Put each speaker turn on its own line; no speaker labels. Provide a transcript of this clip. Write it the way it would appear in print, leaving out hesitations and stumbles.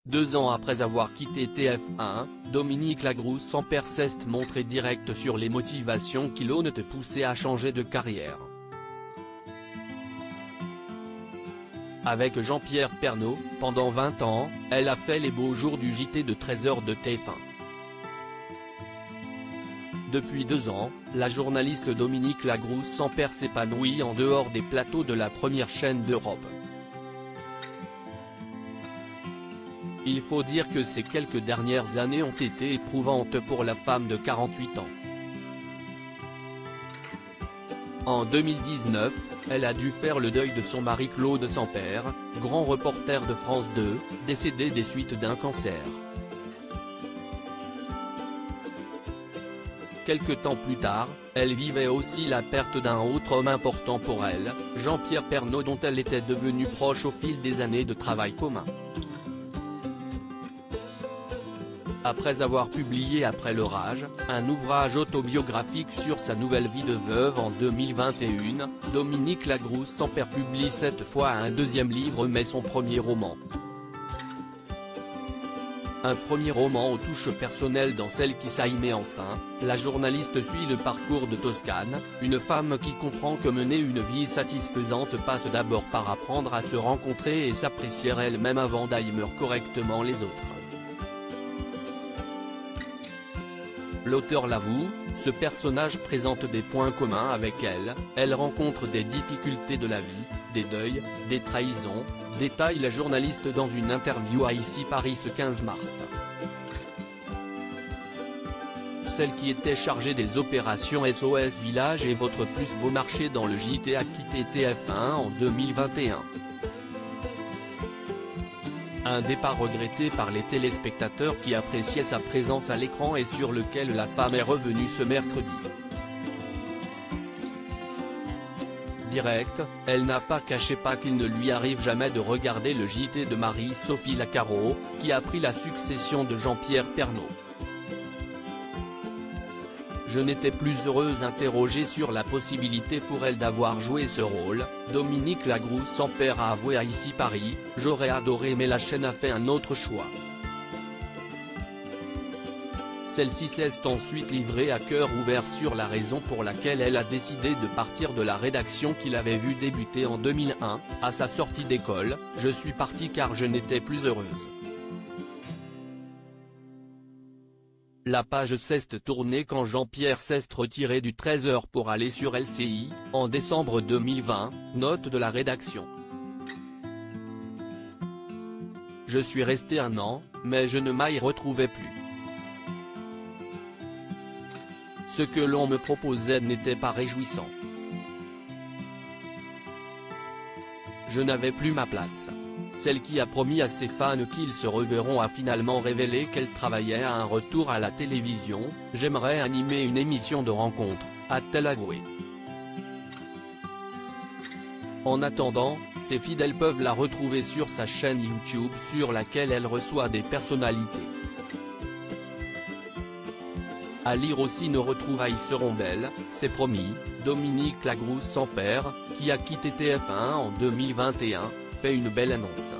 2 ans après avoir quitté TF1, Dominique Lagrousse-Sampere s'est montré direct sur les motivations qui l'ont poussé à changer de carrière. Avec Jean-Pierre Pernaut, pendant 20 ans, elle a fait les beaux jours du JT de 13h de TF1. Depuis 2 ans, la journaliste Dominique Lagrousse-Sampere s'épanouit en dehors des plateaux de la première chaîne d'Europe. Il faut dire que ces quelques dernières années ont été éprouvantes pour la femme de 48 ans. En 2019, elle a dû faire le deuil de son mari Claude Sampere, grand reporter de France 2, décédé des suites d'un cancer. Quelque temps plus tard, elle vivait aussi la perte d'un autre homme important pour elle, Jean-Pierre Pernaut, dont elle était devenue proche au fil des années de travail commun. Après avoir publié Après l'orage, un ouvrage autobiographique sur sa nouvelle vie de veuve en 2021, Dominique Lagrousse-Sampere publie cette fois un deuxième livre mais son premier roman. Un premier roman aux touches personnelles dans Celle qui s'aimait enfin, la journaliste suit le parcours de Toscane, une femme qui comprend que mener une vie satisfaisante passe d'abord par apprendre à se rencontrer et s'apprécier elle-même avant d'aimer correctement les autres. L'auteur l'avoue, ce personnage présente des points communs avec elle rencontre des difficultés de la vie, des deuils, des trahisons, détaille la journaliste dans une interview à Ici Paris ce 15 mars. Celle qui était chargée des opérations SOS Village et Votre plus beau marché dans le JT a quitté TF1 en 2021. Un départ regretté par les téléspectateurs qui appréciaient sa présence à l'écran et sur lequel la femme est revenue ce mercredi. Direct, elle n'a pas caché qu'il ne lui arrive jamais de regarder le JT de Marie-Sophie Lacaro, qui a pris la succession de Jean-Pierre Pernaut. Je n'étais plus heureuse. Interrogée sur la possibilité pour elle d'avoir joué ce rôle, Dominique Lagrousse-Sampere a avoué à Ici Paris, « J'aurais adoré mais la chaîne a fait un autre choix ». Celle-ci s'est ensuite livrée à cœur ouvert sur la raison pour laquelle elle a décidé de partir de la rédaction qu'il avait vue débuter en 2001, à sa sortie d'école, « Je suis partie car je n'étais plus heureuse. La page s'est tournée quand Jean-Pierre s'est retiré du 13h pour aller sur LCI, en décembre 2020, note de la rédaction. Je suis resté 1 an, mais je ne m'y retrouvais plus. Ce que l'on me proposait n'était pas réjouissant. Je n'avais plus ma place. Celle qui a promis à ses fans qu'ils se reverront a finalement révélé qu'elle travaillait à un retour à la télévision. « J'aimerais animer une émission de rencontre », a-t-elle avoué. En attendant, ses fidèles peuvent la retrouver sur sa chaîne YouTube sur laquelle elle reçoit des personnalités. À lire aussi, nos retrouvailles seront belles, c'est promis. Dominique Lagrousse-Sampere, qui a quitté TF1 en 2021, fait une belle annonce.